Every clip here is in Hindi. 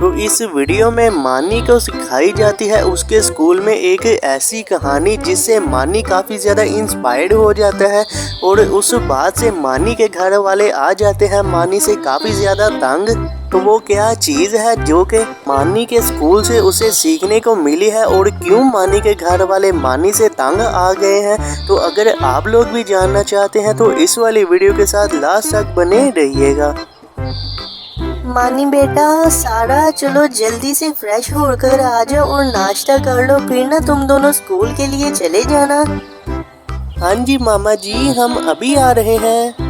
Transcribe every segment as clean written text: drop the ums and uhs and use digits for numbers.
तो इस वीडियो में मानी को सिखाई जाती है उसके स्कूल में एक ऐसी कहानी जिससे मानी काफ़ी ज़्यादा इंस्पायर्ड हो जाता है और उस बात से मानी के घर वाले आ जाते हैं मानी से काफ़ी ज़्यादा तंग। तो वो क्या चीज़ है जो कि मानी के स्कूल से उसे सीखने को मिली है और क्यों मानी के घर वाले मानी से तंग आ गए हैं। तो अगर आप लोग भी जानना चाहते हैं तो इस वाली वीडियो के साथ लास्ट तक बने रहिएगा। मानी बेटा, सारा चलो जल्दी से फ्रेश होकर आ जाओ और नाश्ता कर लो, फिर ना तुम दोनों स्कूल के लिए चले जाना। हाँ जी मामा जी, हम अभी आ रहे हैं।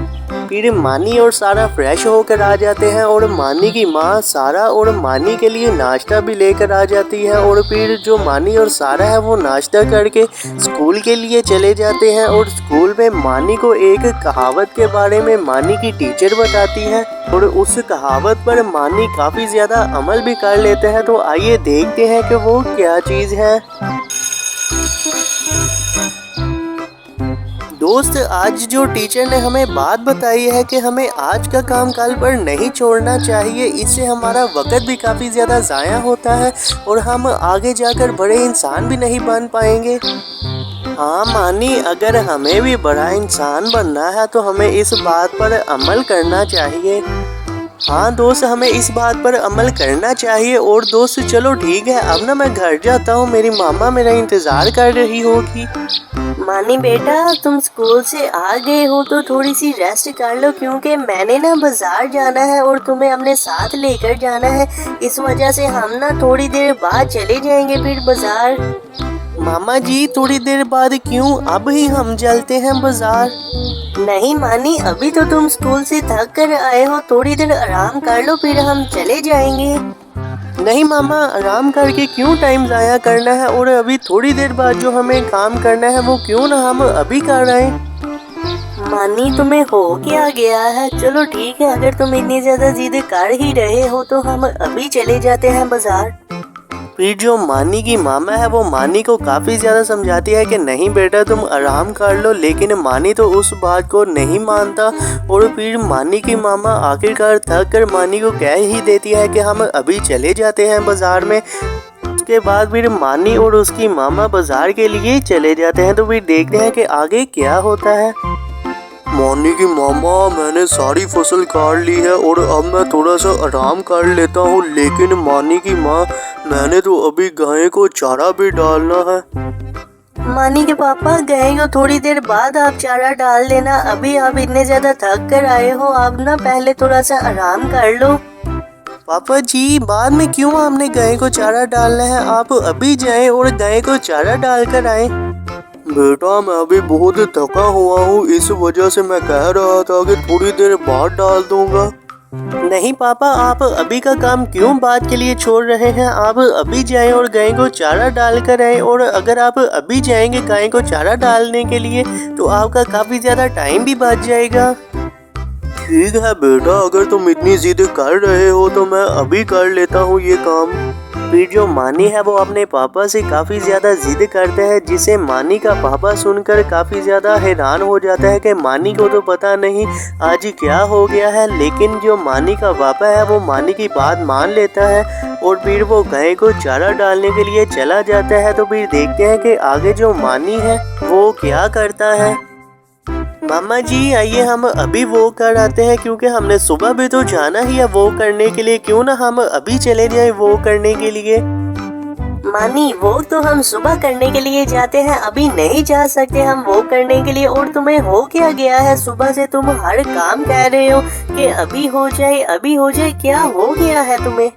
फिर मानी और सारा फ्रेश होकर आ जाते हैं और मानी की माँ सारा और मानी के लिए नाश्ता भी लेकर आ जाती है और फिर जो मानी और सारा है वो नाश्ता करके स्कूल के लिए चले जाते हैं। और स्कूल में मानी को एक कहावत के बारे में मानी की टीचर बताती है और उस कहावत पर मानी काफ़ी ज़्यादा अमल भी कर लेते हैं। तो आइए देखते हैं कि वो क्या चीज़ है। दोस्त, आज जो टीचर ने हमें बात बताई है कि हमें आज का काम कल पर नहीं छोड़ना चाहिए, इससे हमारा वक्त भी काफ़ी ज़्यादा ज़ाया होता है और हम आगे जाकर बड़े इंसान भी नहीं बन पाएंगे। हाँ मानी, अगर हमें भी बड़ा इंसान बनना है तो हमें इस बात पर अमल करना चाहिए। हाँ दोस्त, हमें इस बात पर अमल करना चाहिए। और दोस्त चलो ठीक है, अब ना मैं घर जाता हूँ, मेरी मामा मेरा इंतज़ार कर रही होगी। मानी बेटा, तुम स्कूल से आ गए हो तो थोड़ी सी रेस्ट कर लो, क्योंकि मैंने ना बाजार जाना है और तुम्हें अपने साथ लेकर जाना है। इस वजह से हम ना थोड़ी देर बाद चले जाएंगे फिर बाजार। मामा जी, थोड़ी देर बाद क्यों, अब ही हम चलते हैं बाजार। नहीं मानी, अभी तो तुम स्कूल से थक कर आए हो, थोड़ी देर आराम कर लो फिर हम चले जाएंगे। नहीं मामा, आराम करके क्यों टाइम ज़ाया करना है और अभी थोड़ी देर बाद जो हमें काम करना है वो क्यों ना हम अभी कर रहे हैं। मानी, तुम्हें हो क्या गया है? चलो ठीक है, अगर तुम इतनी ज़्यादा जिद कर ही रहे हो तो हम अभी चले जाते हैं बाजार। फिर जो मानी की मामा है वो मानी को काफ़ी ज़्यादा समझाती है कि नहीं बेटा तुम आराम कर लो, लेकिन मानी तो उस बात को नहीं मानता। और फिर मानी की मामा आखिरकार थक कर मानी को कह ही देती है कि हम अभी चले जाते हैं बाज़ार में। उसके बाद फिर मानी और उसकी मामा बाज़ार के लिए चले जाते हैं। तो फिर देखते हैं कि आगे क्या होता है। मानी की मामा, मैंने सारी फसल काट ली है और अब मैं थोड़ा सा आराम कर लेता हूँ, लेकिन मानी की माँ मैंने तो अभी गाय को चारा भी डालना है। मानी के पापा, गाय को थोड़ी देर बाद आप चारा डाल देना, अभी आप इतने ज्यादा थक कर आए हो, आप ना पहले थोड़ा सा आराम कर लो। पापा जी, बाद में क्यों आपने गाय को चारा डालना है, आप अभी जाएं और गाय को चारा डाल कर आए। बेटा, मैं अभी बहुत थका हुआ हूँ, इस वजह से मैं कह रहा था कि थोड़ी देर बाद डाल दूंगा। नहीं पापा, आप अभी का काम क्यों बात के लिए छोड़ रहे हैं, आप अभी जाएं और गाय को चारा डाल कर आए। और अगर आप अभी जाएंगे गाय को चारा डालने के लिए तो आपका काफ़ी ज़्यादा टाइम भी बच जाएगा। ठीक है बेटा, अगर तुम इतनी जिद कर रहे हो तो मैं अभी कर लेता हूँ ये काम। फिर जो मानी है वो अपने पापा से काफ़ी ज़्यादा जिद करता है, जिसे मानी का पापा सुनकर काफ़ी ज़्यादा हैरान हो जाता है कि मानी को तो पता नहीं आज क्या हो गया है। लेकिन जो मानी का पापा है वो मानी की बात मान लेता है और फिर वो गाय को चारा डालने के लिए चला जाता है। तो फिर देखते हैं कि आगे जो मानी है वो क्या करता है। मामा जी, आइए हम अभी वो कर आते हैं, क्योंकि हमने सुबह भी तो जाना ही है वो करने के लिए, क्यों ना हम अभी चले जाएं वो करने के लिए। मानी, वो तो हम सुबह करने के लिए जाते हैं, अभी नहीं जा सकते हम वो करने के लिए। और तुम्हें हो क्या गया है, सुबह से तुम हर काम कह रहे हो कि अभी हो जाए अभी हो जाए, क्या हो गया है तुम्हें?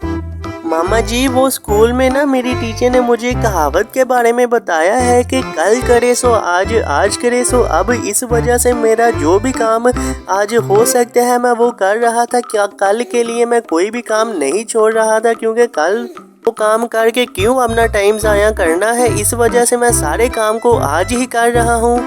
मामा जी, वो स्कूल में ना मेरी टीचर ने मुझे कहावत के बारे में बताया है कि कल करे सो आज, आज करे सो अब। इस वजह से मेरा जो भी काम आज हो सकता है मैं वो कर रहा था। क्या कल के लिए मैं कोई भी काम नहीं छोड़ रहा था, क्योंकि कल वो काम करके क्यों अपना टाइम ज़ाया करना है। इस वजह से मैं सारे काम को आज ही कर रहा हूँ।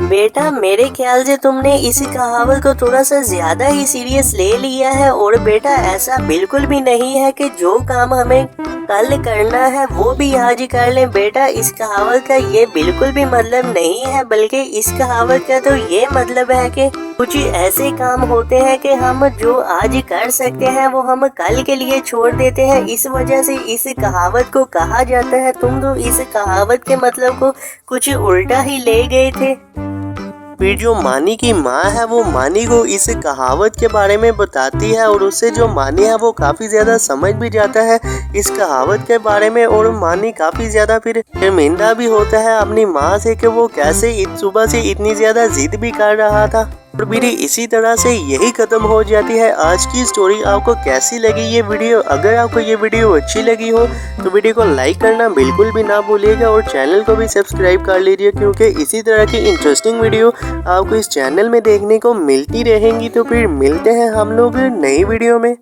बेटा, मेरे ख्याल से तुमने इस कहावत को थोड़ा सा ज्यादा ही सीरियस ले लिया है। और बेटा, ऐसा बिल्कुल भी नहीं है कि जो काम हमें कल करना है वो भी आज कर लें। बेटा इस कहावत का ये बिल्कुल भी मतलब नहीं है, बल्कि इस कहावत का तो ये मतलब है कि कुछ ऐसे काम होते हैं कि हम जो आज कर सकते हैं वो हम कल के लिए छोड़ देते हैं। इस वजह से इस कहावत को कहा जाता है। तुम तो इस कहावत के मतलब को कुछ उल्टा ही ले गए थे। फिर जो मानी की माँ है वो मानी को इस कहावत के बारे में बताती है और उससे जो मानी है वो काफ़ी ज़्यादा समझ भी जाता है इस कहावत के बारे में। और मानी काफ़ी ज़्यादा फिर शर्मिंदा भी होता है अपनी माँ से कि वो कैसे सुबह से इतनी ज़्यादा जिद भी कर रहा था। और मेरी इसी तरह से यही खत्म हो जाती है आज की स्टोरी। आपको कैसी लगी ये वीडियो? अगर आपको ये वीडियो अच्छी लगी हो तो वीडियो को लाइक करना बिल्कुल भी ना भूलिएगा और चैनल को भी सब्सक्राइब कर लीजिए, क्योंकि इसी तरह की इंटरेस्टिंग वीडियो आपको इस चैनल में देखने को मिलती रहेंगी। तो फिर मिलते हैं हम लोग नई वीडियो में।